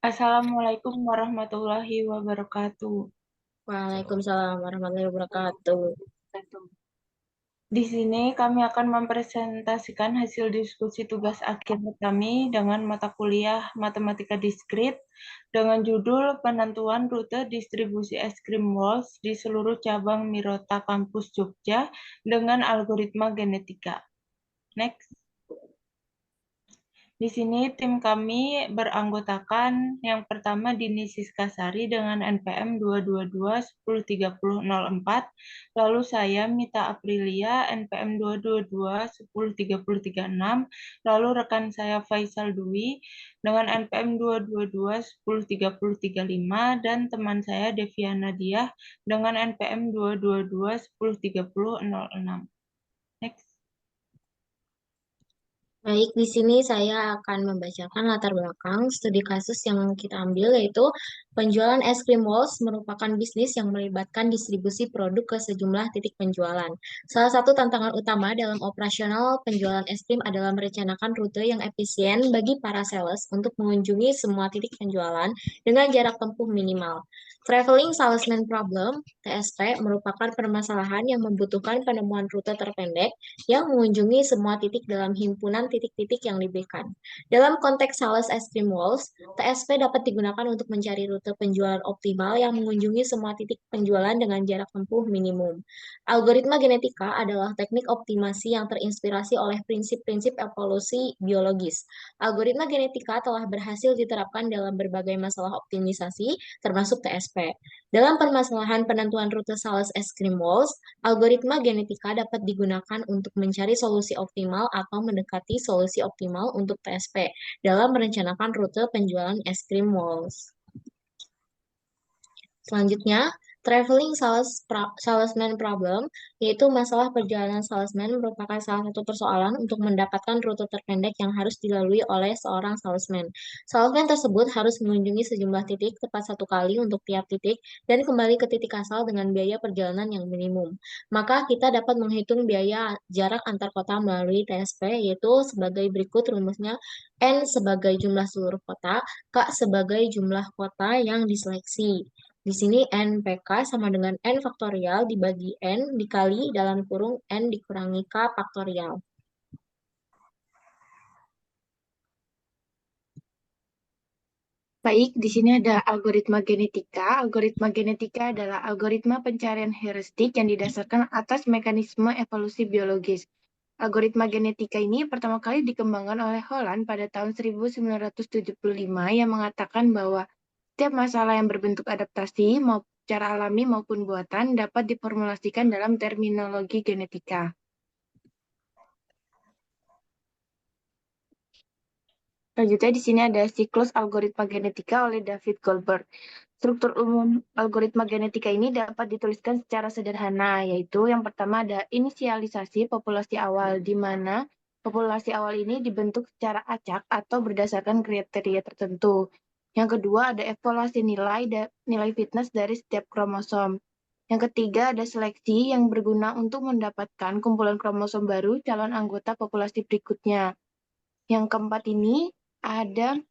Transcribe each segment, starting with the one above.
Assalamualaikum warahmatullahi wabarakatuh. Waalaikumsalam warahmatullahi wabarakatuh. Di sini kami akan mempresentasikan hasil diskusi tugas akhir kami dengan mata kuliah Matematika Diskrit dengan judul Penentuan Rute Distribusi Es Krim Walls di seluruh cabang Mirota Kampus Jogja dengan algoritma genetika. Next. Di sini tim kami beranggotakan yang pertama Dini Siskasari dengan NPM 222-103004, lalu saya Mita Aprilia NPM 222-103036, lalu rekan saya Faisal Dwi dengan NPM 222-103035 dan teman saya Deviana Diah dengan NPM 222-103006. Next. Baik, di sini saya akan membacakan latar belakang studi kasus yang kita ambil, yaitu penjualan es krim Walls merupakan bisnis yang melibatkan distribusi produk ke sejumlah titik penjualan. Salah satu tantangan utama dalam operasional penjualan es krim adalah merencanakan rute yang efisien bagi para sales untuk mengunjungi semua titik penjualan dengan jarak tempuh minimal. Traveling Salesman Problem, TSP, merupakan permasalahan yang membutuhkan penemuan rute terpendek yang mengunjungi semua titik dalam himpunan titik-titik yang diberikan. Dalam konteks sales es krim walls, TSP dapat digunakan untuk mencari rute penjualan optimal yang mengunjungi semua titik penjualan dengan jarak tempuh minimum. Algoritma genetika adalah teknik optimasi yang terinspirasi oleh prinsip-prinsip evolusi biologis. Algoritma genetika telah berhasil diterapkan dalam berbagai masalah optimisasi, termasuk TSP. Dalam permasalahan penentuan rute sales es krim walls, algoritma genetika dapat digunakan untuk mencari solusi optimal atau mendekati solusi optimal untuk TSP dalam merencanakan rute penjualan es krim walls. Selanjutnya, salesman problem, yaitu masalah perjalanan salesman merupakan salah satu persoalan untuk mendapatkan rute terpendek yang harus dilalui oleh seorang salesman. Salesman tersebut harus mengunjungi sejumlah titik tepat satu kali untuk tiap titik dan kembali ke titik asal dengan biaya perjalanan yang minimum. Maka kita dapat menghitung biaya jarak antar kota melalui TSP, yaitu sebagai berikut rumusnya: N sebagai jumlah seluruh kota, K sebagai jumlah kota yang diseleksi. Di sini NPK sama dengan N faktorial dibagi N dikali dalam kurung N dikurangi K faktorial. Baik, di sini ada algoritma genetika. Algoritma genetika adalah algoritma pencarian heuristik yang didasarkan atas mekanisme evolusi biologis. Algoritma genetika ini pertama kali dikembangkan oleh Holland pada tahun 1975 yang mengatakan bahwa setiap masalah yang berbentuk adaptasi, mau secara alami maupun buatan, dapat diformulasikan dalam terminologi genetika. Selanjutnya di sini ada siklus algoritma genetika oleh David Goldberg. Struktur umum algoritma genetika ini dapat dituliskan secara sederhana, yaitu yang pertama ada inisialisasi populasi awal, di mana populasi awal ini dibentuk secara acak atau berdasarkan kriteria tertentu. Yang kedua ada evaluasi nilai fitness dari setiap kromosom. Yang ketiga ada seleksi yang berguna untuk mendapatkan kumpulan kromosom baru calon anggota populasi berikutnya. Yang keempat ini ada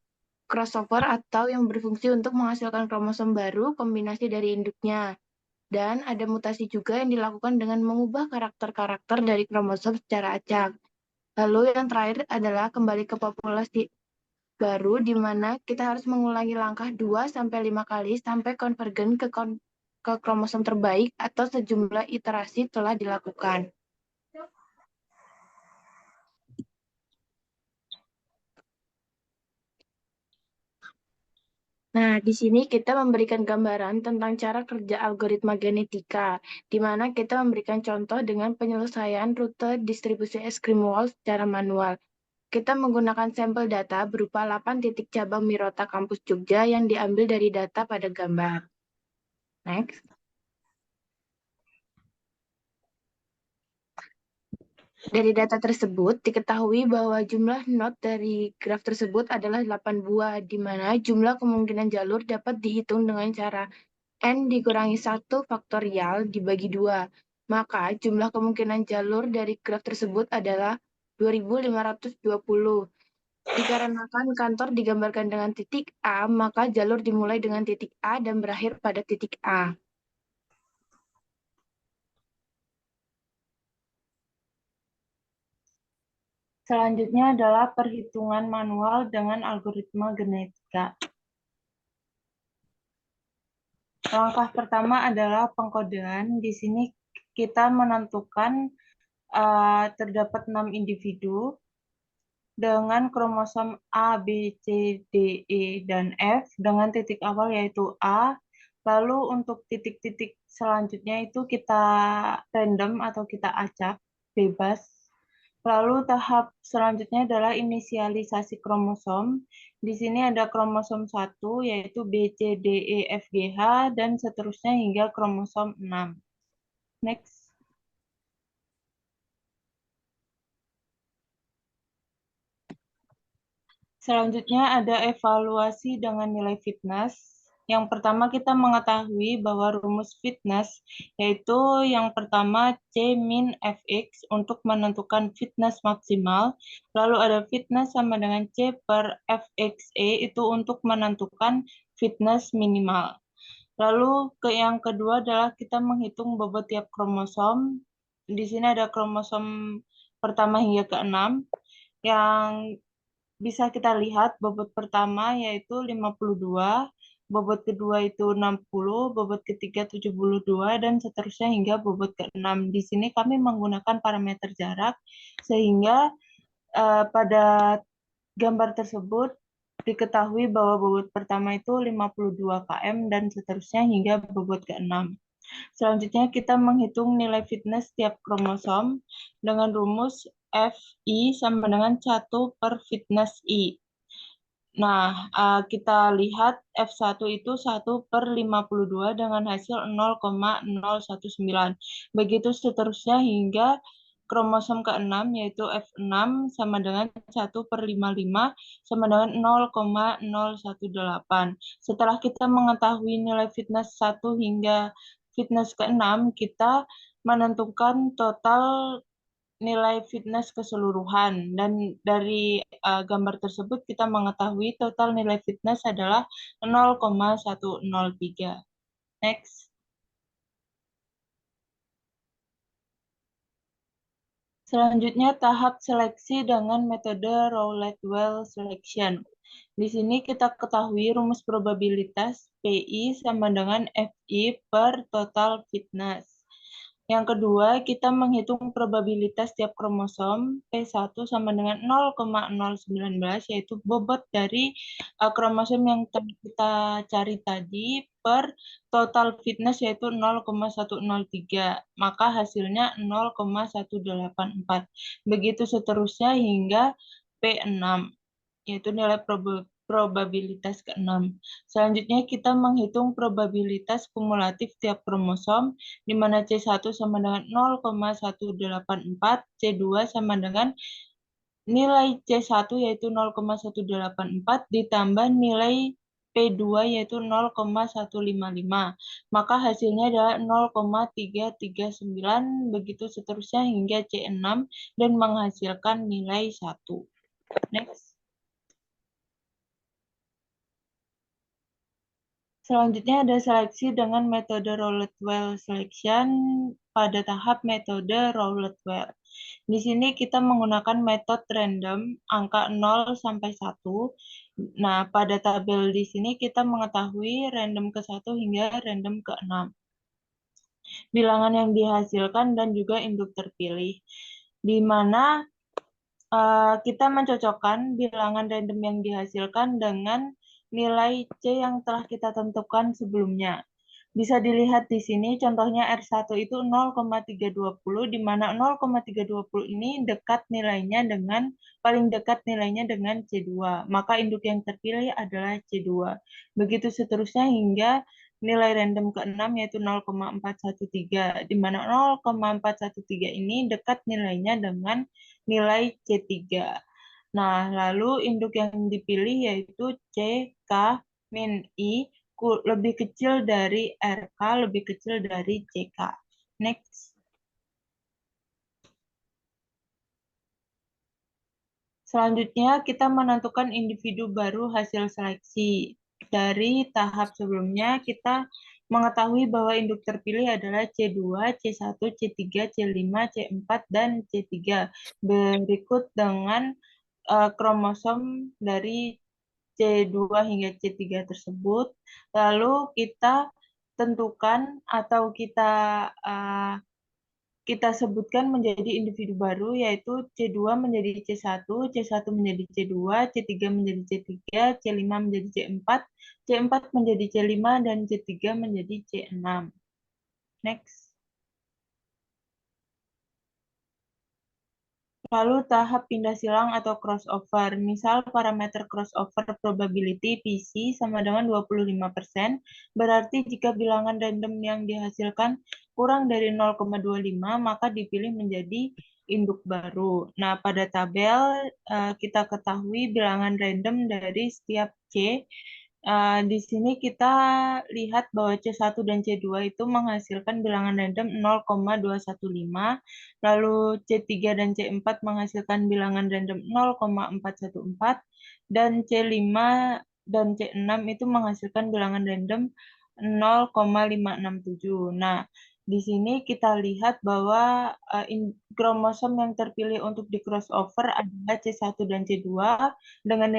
crossover atau yang berfungsi untuk menghasilkan kromosom baru kombinasi dari induknya. Dan ada mutasi juga yang dilakukan dengan mengubah karakter-karakter dari kromosom secara acak. Lalu yang terakhir adalah kembali ke populasi baru di mana kita harus mengulangi langkah 2-5 kali sampai konvergen ke kromosom terbaik atau sejumlah iterasi telah dilakukan. Nah, di sini kita memberikan gambaran tentang cara kerja algoritma genetika, di mana kita memberikan contoh dengan penyelesaian rute distribusi es krim wall secara manual. Kita menggunakan sampel data berupa 8 titik cabang Mirota Kampus Jogja yang diambil dari data pada gambar. Next. Dari data tersebut, diketahui bahwa jumlah node dari graf tersebut adalah 8 buah, di mana jumlah kemungkinan jalur dapat dihitung dengan cara N dikurangi 1 faktorial dibagi 2. Maka jumlah kemungkinan jalur dari graf tersebut adalah 2520. Dikarenakan kantor digambarkan dengan titik A, maka jalur dimulai dengan titik A dan berakhir pada titik A. Selanjutnya adalah perhitungan manual dengan algoritma genetika. Langkah pertama adalah pengkodean. Di sini kita menentukan terdapat 6 individu dengan kromosom A, B, C, D, E, dan F dengan titik awal yaitu A. Lalu untuk titik-titik selanjutnya itu kita random atau kita acak, bebas. Lalu tahap selanjutnya adalah inisialisasi kromosom. Di sini ada kromosom 1 yaitu B, C, D, E, F, G, H dan seterusnya hingga kromosom 6. Next. Selanjutnya ada evaluasi dengan nilai fitness. Yang pertama kita mengetahui bahwa rumus fitness yaitu yang pertama C min Fx untuk menentukan fitness maksimal. Lalu ada fitness sama dengan C per Fxe itu untuk menentukan fitness minimal. Lalu yang kedua adalah kita menghitung bobot tiap kromosom. Di sini ada kromosom pertama hingga ke-6 yang bisa kita lihat bobot pertama yaitu 52, bobot kedua itu 60, bobot ketiga 72, dan seterusnya hingga bobot ke-6. Di sini kami menggunakan parameter jarak sehingga pada gambar tersebut diketahui bahwa bobot pertama itu 52 km dan seterusnya hingga bobot ke-6. Selanjutnya kita menghitung nilai fitness tiap kromosom dengan rumus Fi sama dengan 1 per fitness I. Nah, kita lihat F1 itu 1 per 52 dengan hasil 0,019. Begitu seterusnya hingga kromosom ke-6 yaitu F6 sama dengan 1 per 55 sama dengan 0,018. Setelah kita mengetahui nilai fitness 1 hingga fitness ke-6, kita menentukan total nilai fitness keseluruhan dan dari gambar tersebut kita mengetahui total nilai fitness adalah 0,103. Next. Selanjutnya tahap seleksi dengan metode Rowlett-Well selection. Di sini kita ketahui rumus probabilitas PI sama dengan FI per total fitness. Yang kedua, kita menghitung probabilitas tiap kromosom P1 sama dengan 0,019, yaitu bobot dari kromosom yang kita cari tadi per total fitness yaitu 0,103. Maka hasilnya 0,184. Begitu seterusnya hingga P6, yaitu nilai probabilitas ke-6. Selanjutnya kita menghitung probabilitas kumulatif tiap kromosom, di mana C1 sama dengan 0,184, C2 sama dengan nilai C1 yaitu 0,184 ditambah nilai P2 yaitu 0,155. Maka hasilnya adalah 0,339, begitu seterusnya hingga C6 dan menghasilkan nilai 1. Next. Selanjutnya ada seleksi dengan metode Rowlett-Well selection pada tahap metode Rowlett-Well. Di sini kita menggunakan metode random angka 0 sampai 1. Nah, pada tabel di sini kita mengetahui random ke-1 hingga random ke-6. Bilangan yang dihasilkan dan juga induk terpilih. Di mana kita mencocokkan bilangan random yang dihasilkan dengan nilai C yang telah kita tentukan sebelumnya. Bisa dilihat di sini contohnya R1 itu 0,320, di mana 0,320 ini paling dekat nilainya dengan C2. Maka induk yang terpilih adalah C2. Begitu seterusnya hingga nilai random ke-6 yaitu 0,413, di mana 0,413 ini dekat nilainya dengan nilai C3. Nah, lalu induk yang dipilih yaitu C, K, min I, lebih kecil dari RK, lebih kecil dari CK. Next. Selanjutnya, kita menentukan individu baru hasil seleksi. Dari tahap sebelumnya, kita mengetahui bahwa induk terpilih adalah C2, C1, C3, C5, C4, dan C3. Berikut dengan kromosom dari C2 hingga C3 tersebut. Lalu kita tentukan atau kita sebutkan menjadi individu baru, yaitu C2 menjadi C1, C1 menjadi C2, C3 menjadi C3, C5 menjadi C4, C4 menjadi C5, dan C3 menjadi C6. Next. Lalu tahap pindah silang atau crossover. Misal parameter crossover probability PC sama dengan 25%, berarti jika bilangan random yang dihasilkan kurang dari 0,25, maka dipilih menjadi induk baru. Nah, pada tabel kita ketahui bilangan random dari setiap C. Di sini kita lihat bahwa C1 dan C2 itu menghasilkan bilangan random 0,215, lalu C3 dan C4 menghasilkan bilangan random 0,414, dan C5 dan C6 itu menghasilkan bilangan random 0,567. Nah, di sini kita lihat bahwa kromosom yang terpilih untuk di crossover adalah C1 dan C2 dengan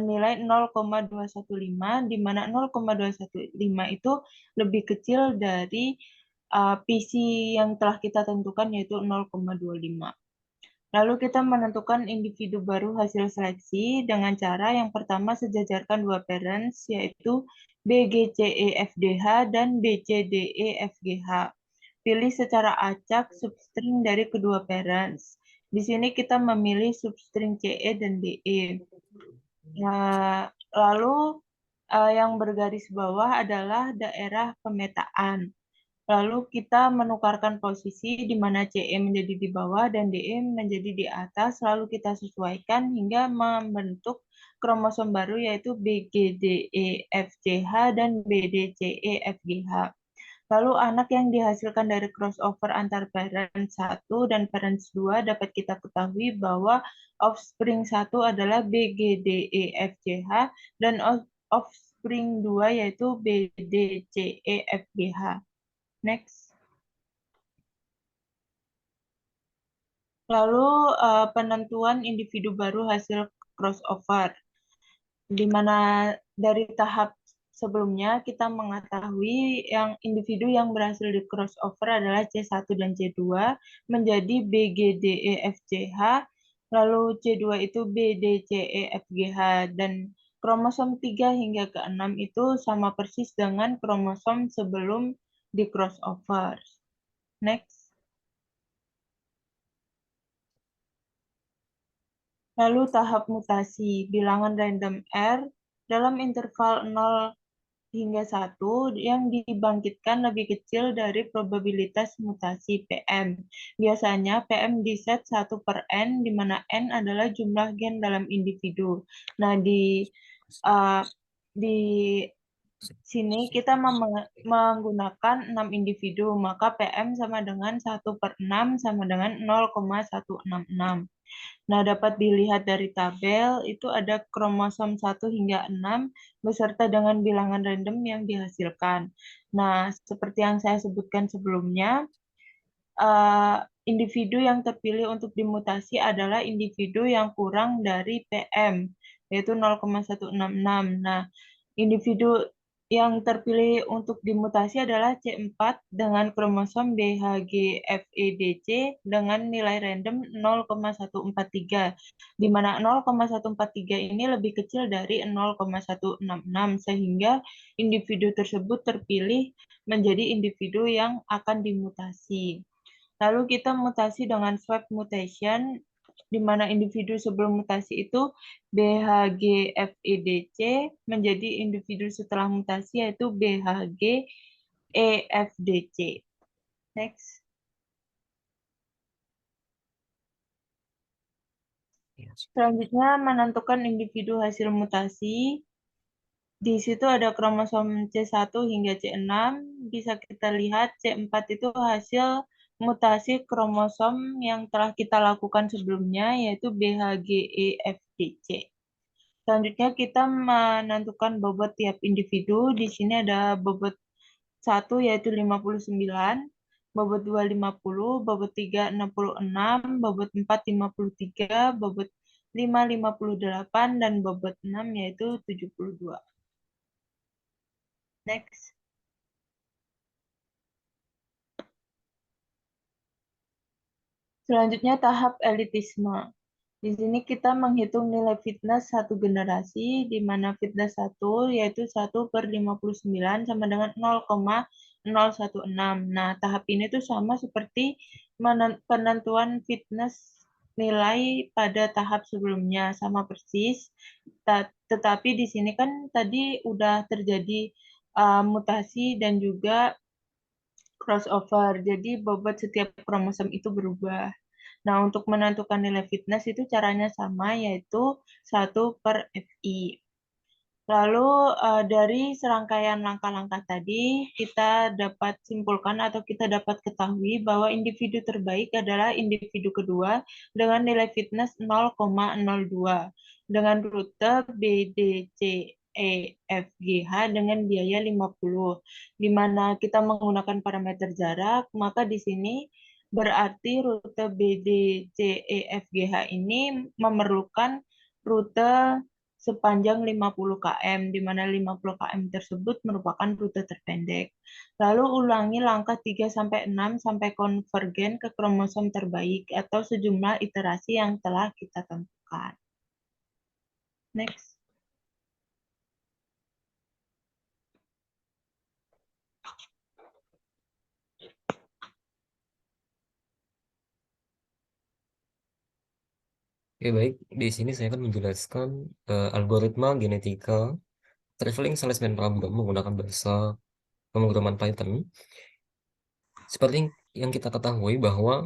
nilai 0,215, di mana 0,215 itu lebih kecil dari PC yang telah kita tentukan, yaitu 0,25. Lalu kita menentukan individu baru hasil seleksi dengan cara yang pertama sejajarkan dua parents, yaitu BGCEFDH dan BCDEFGH. Pilih secara acak substring dari kedua parents. Di sini kita memilih substring CE dan DE. Nah, lalu yang bergaris bawah adalah daerah pemetaan. Lalu kita menukarkan posisi di mana CE menjadi di bawah dan DE menjadi di atas, lalu kita sesuaikan hingga membentuk kromosom baru, yaitu BGDEFCH dan BDCEFGH. Lalu anak yang dihasilkan dari crossover antar parent 1 dan parent 2 dapat kita ketahui bahwa offspring 1 adalah BGDEFCH dan offspring 2 yaitu BDCEFGH. Next. Lalu penentuan individu baru hasil crossover, di mana dari tahap sebelumnya kita mengetahui yang individu yang berhasil di crossover adalah C1 dan C2 menjadi BGDEFCH, lalu C2 itu BDCEFGH, dan kromosom 3 hingga ke 6 itu sama persis dengan kromosom sebelum di crossover. Next. Lalu tahap mutasi, bilangan random R dalam interval 0 hingga 1 yang dibangkitkan lebih kecil dari probabilitas mutasi PM. Biasanya PM diset 1/N, di mana N adalah jumlah gen dalam individu. Nah, di sini kita menggunakan 6 individu, maka PM sama dengan 1/6 sama dengan 0,166. Nah, dapat dilihat dari tabel, itu ada kromosom 1 hingga 6 beserta dengan bilangan random yang dihasilkan. Nah, seperti yang saya sebutkan sebelumnya, individu yang terpilih untuk dimutasi adalah individu yang kurang dari PM, yaitu 0,166. Nah, individu yang terpilih untuk dimutasi adalah C4 dengan kromosom BHGFEDC dengan nilai random 0,143, di mana 0,143 ini lebih kecil dari 0,166, sehingga individu tersebut terpilih menjadi individu yang akan dimutasi. Lalu kita mutasi dengan swap mutation, di mana individu sebelum mutasi itu BHGFEDC menjadi individu setelah mutasi yaitu BHGEFDC. Next. Selanjutnya menentukan individu hasil mutasi. Di situ ada kromosom C1 hingga C6. Bisa kita lihat C4 itu hasil mutasi kromosom yang telah kita lakukan sebelumnya, yaitu BHGEFDC. Selanjutnya kita menentukan bobot tiap individu. Di sini ada bobot 1 yaitu 59, bobot 2 50, bobot 3 66, bobot 4 53, bobot 5 58, dan bobot 6 yaitu 72. Next. Selanjutnya tahap elitisme. Di sini kita menghitung nilai fitness satu generasi, di mana fitness 1 yaitu 1/59 sama dengan 0,016. Nah, tahap ini tuh sama seperti penentuan fitness nilai pada tahap sebelumnya, sama persis. Tetapi di sini kan tadi udah terjadi mutasi dan juga crossover, jadi bobot setiap kromosom itu berubah. Nah, untuk menentukan nilai fitness itu caranya sama, yaitu 1/FI. Lalu dari serangkaian langkah-langkah tadi, kita dapat simpulkan atau kita dapat ketahui bahwa individu terbaik adalah individu kedua dengan nilai fitness 0,02 dengan rute BDCEFGH dengan biaya 50, di mana kita menggunakan parameter jarak, maka di sini berarti rute BDCEFGH ini memerlukan rute sepanjang 50 km, di mana 50 km tersebut merupakan rute terpendek. Lalu ulangi langkah 3-6 sampai konvergen ke kromosom terbaik atau sejumlah iterasi yang telah kita tentukan. Next. Oke, baik. Di sini saya akan menjelaskan algoritma genetika traveling salesman problem menggunakan bahasa pemrograman Python. Seperti yang kita ketahui bahwa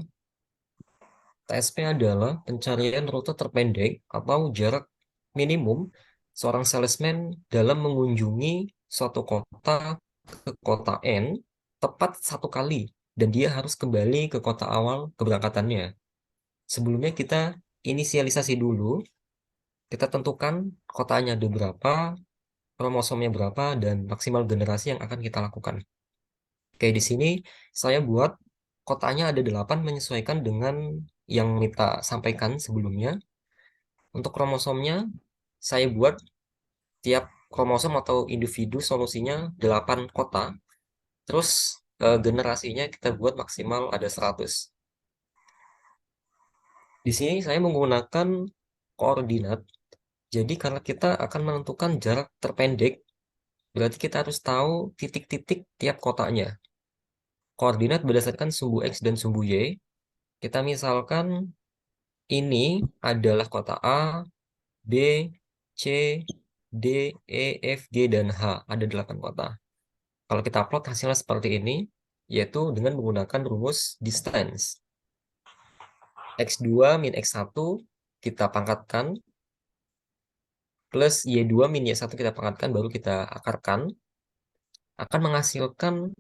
TSP adalah pencarian rute terpendek atau jarak minimum seorang salesman dalam mengunjungi suatu kota ke kota N tepat satu kali, dan dia harus kembali ke kota awal keberangkatannya. Sebelumnya kita inisialisasi dulu, kita tentukan kotanya ada berapa, kromosomnya berapa, dan maksimal generasi yang akan kita lakukan. Oke, di sini saya buat kotanya ada 8 menyesuaikan dengan yang Mita sampaikan sebelumnya. Untuk kromosomnya, saya buat tiap kromosom atau individu solusinya 8 kota. Terus generasinya kita buat maksimal ada 100. Di sini saya menggunakan koordinat. Jadi karena kita akan menentukan jarak terpendek, berarti kita harus tahu titik-titik tiap kotanya. Koordinat berdasarkan sumbu X dan sumbu Y. Kita misalkan ini adalah kota A, B, C, D, E, F, G, dan H. Ada 8 kota. Kalau kita plot hasilnya seperti ini, yaitu dengan menggunakan rumus distance. X2 min X1 kita pangkatkan, plus Y2 min Y1 kita pangkatkan, baru kita akarkan, akan menghasilkan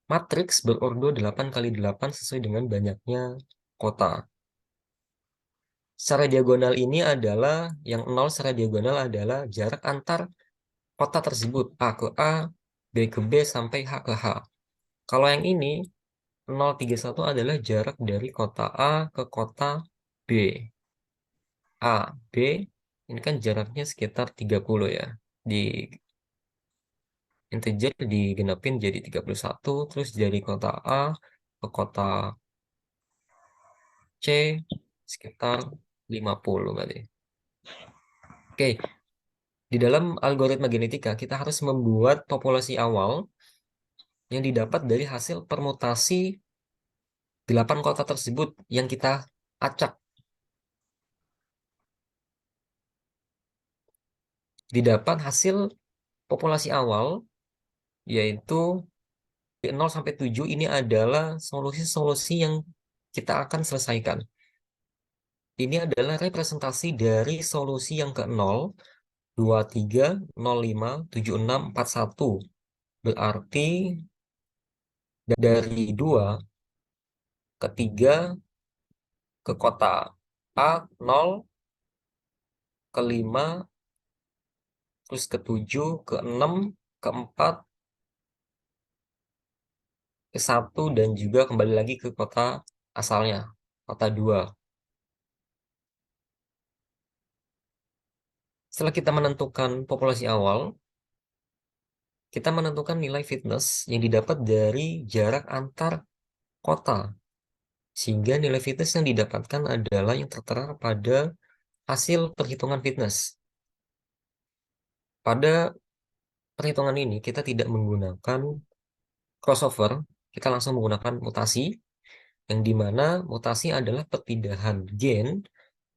matriks berordo 8x8 sesuai dengan banyaknya kota. Secara diagonal ini adalah, yang 0 secara diagonal adalah jarak antar kota tersebut, A ke A, B ke B, sampai H ke H. Kalau yang ini, 031 adalah jarak dari kota A ke kota B. A, B, ini kan jaraknya sekitar 30 ya. Di integer digenapin jadi 31, terus dari kota A ke kota C sekitar 50 berarti. Oke, di dalam algoritma genetika kita harus membuat populasi awal yang didapat dari hasil permutasi 8 kota tersebut yang kita acak. Didapat hasil populasi awal yaitu 0 sampai 7 ini adalah solusi-solusi yang kita akan selesaikan. Ini adalah representasi dari solusi yang ke-0, 23, 05, 76, 41. Berarti Dari 2 ke 3 ke kota A 0, ke 5, terus ke 7, ke 6, ke 4, ke 1, dan juga kembali lagi ke kota asalnya, kota 2. Setelah kita menentukan populasi awal, kita menentukan nilai fitness yang didapat dari jarak antar kota. Sehingga nilai fitness yang didapatkan adalah yang tertera pada hasil perhitungan fitness. Pada perhitungan ini kita tidak menggunakan crossover, kita langsung menggunakan mutasi, yang dimana mutasi adalah perpindahan gen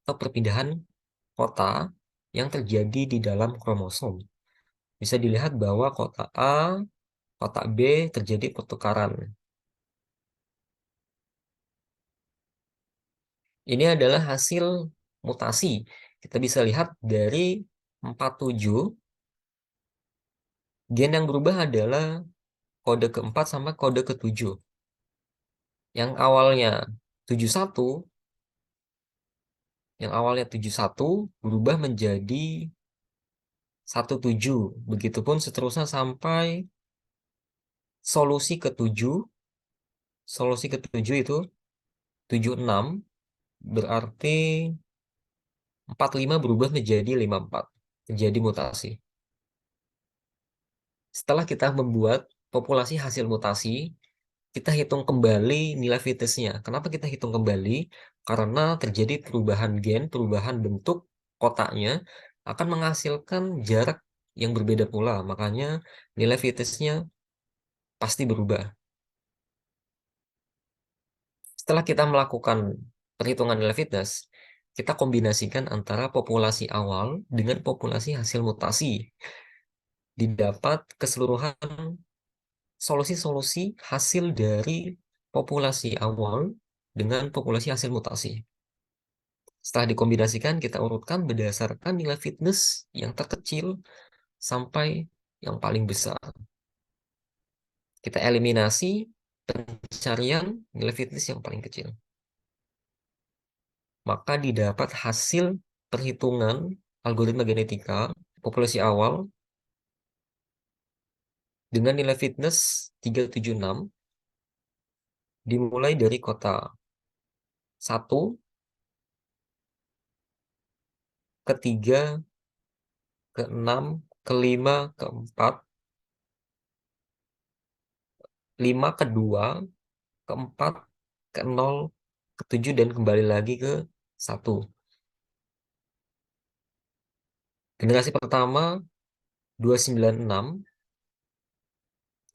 atau perpindahan kota yang terjadi di dalam kromosom. Bisa dilihat bahwa kota A, kota B terjadi pertukaran. Ini adalah hasil mutasi. Kita bisa lihat dari 47, gen yang berubah adalah kode keempat sama kode ketujuh. Yang awalnya 71, berubah menjadi 17. Begitupun seterusnya sampai solusi ketujuh. Solusi ketujuh itu 76, berarti 45 berubah menjadi 54. Terjadi mutasi. Setelah kita membuat populasi hasil mutasi, kita hitung kembali nilai fitnessnya. Kenapa kita hitung kembali? Karena terjadi perubahan gen, perubahan bentuk kotaknya akan menghasilkan jarak yang berbeda pula. Makanya nilai fitnessnya pasti berubah. Setelah kita melakukan perhitungan nilai fitness, kita kombinasikan antara populasi awal dengan populasi hasil mutasi. Didapat keseluruhan solusi-solusi hasil dari populasi awal dengan populasi hasil mutasi. Setelah dikombinasikan, kita urutkan berdasarkan nilai fitness yang terkecil sampai yang paling besar. Kita eliminasi pencarian nilai fitness yang paling kecil. Maka didapat hasil perhitungan algoritma genetika populasi awal dengan nilai fitness 376 dimulai dari kota 1, ke 3, ke 6, ke 5, ke 4, 5, ke 2, ke 4, ke 0, ke 7, dan kembali lagi ke 1. Generasi pertama 296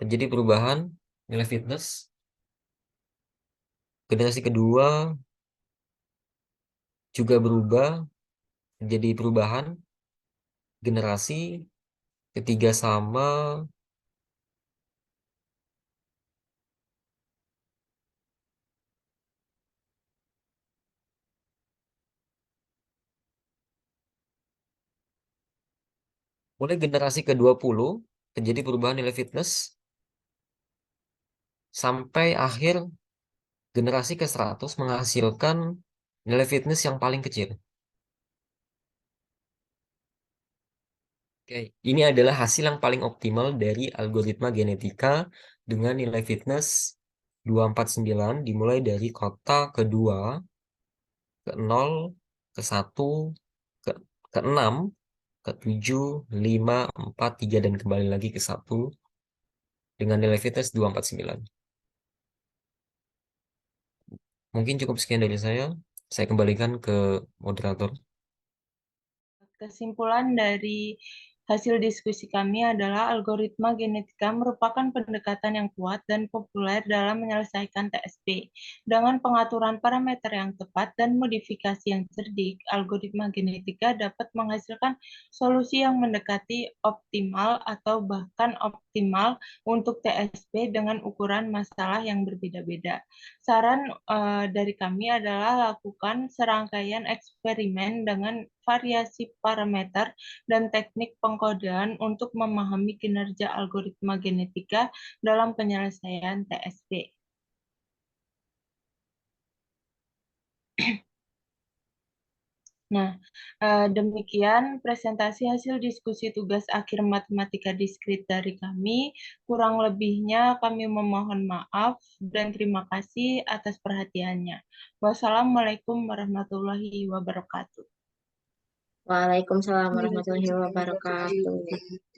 terjadi perubahan nilai fitness. Generasi kedua juga berubah, terjadi perubahan. Generasi ketiga sama. Mulai generasi ke-20 terjadi perubahan nilai fitness sampai akhir generasi ke-100 menghasilkan nilai fitness yang paling kecil. Oke, ini adalah hasil yang paling optimal dari algoritma genetika dengan nilai fitness 249 dimulai dari kota ke-2, ke-0, ke-1, ke-6, ke-7, 5, 4, 3, dan kembali lagi ke 1 dengan nilai fitness 249. Mungkin cukup sekian dari saya. Saya kembalikan ke moderator. Kesimpulan dari hasil diskusi kami adalah algoritma genetika merupakan pendekatan yang kuat dan populer dalam menyelesaikan TSP. Dengan pengaturan parameter yang tepat dan modifikasi yang cerdik, algoritma genetika dapat menghasilkan solusi yang mendekati optimal atau bahkan optimal untuk TSP dengan ukuran masalah yang berbeda-beda. Saran dari kami adalah lakukan serangkaian eksperimen dengan variasi parameter dan teknik pengkodean untuk memahami kinerja algoritma genetika dalam penyelesaian TSP. Nah, demikian presentasi hasil diskusi tugas akhir matematika diskrit dari kami. Kurang lebihnya kami memohon maaf dan terima kasih atas perhatiannya. Wassalamualaikum warahmatullahi wabarakatuh. Waalaikumsalam warahmatullahi wabarakatuh.